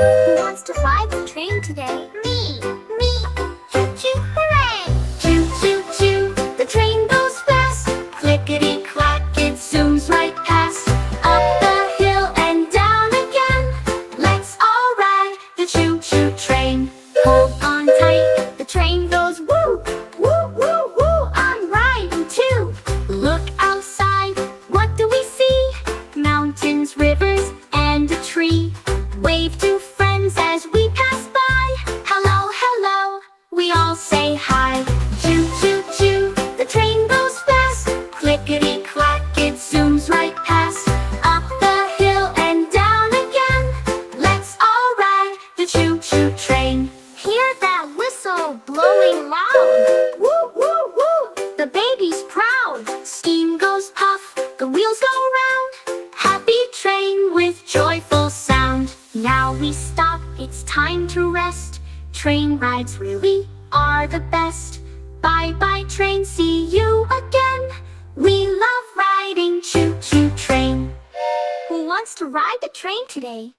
Who wants to ride the train today? Me. Choo-choo, hooray! Choo-choo-choo, the train goes fast. Clickety-clack, it zooms right past. Up the hill and down again. Let's all ride the choo-choo train. Hold on tight, the train goes woo, woo, woo, woo. I'm riding too. Look outside, what do we see? Mountains, rivers, and a tree. Wave to friends as we pass by. Hello, hello, we all say hi. Choo, choo, choo, the train goes fast. Clickety-clack, it zooms right past. Up the hill and down again. Let's all ride the choo-choo train. Hear that whistle blowing loud. Woo, woo, woo, the baby's proud. Steam goes puff, the wheels go round. Happy train with joyful sound. Now we stop, it's time to rest. Train rides really are the best. Bye-bye train, see you again. We love riding choo-choo train. Who wants to ride the train today?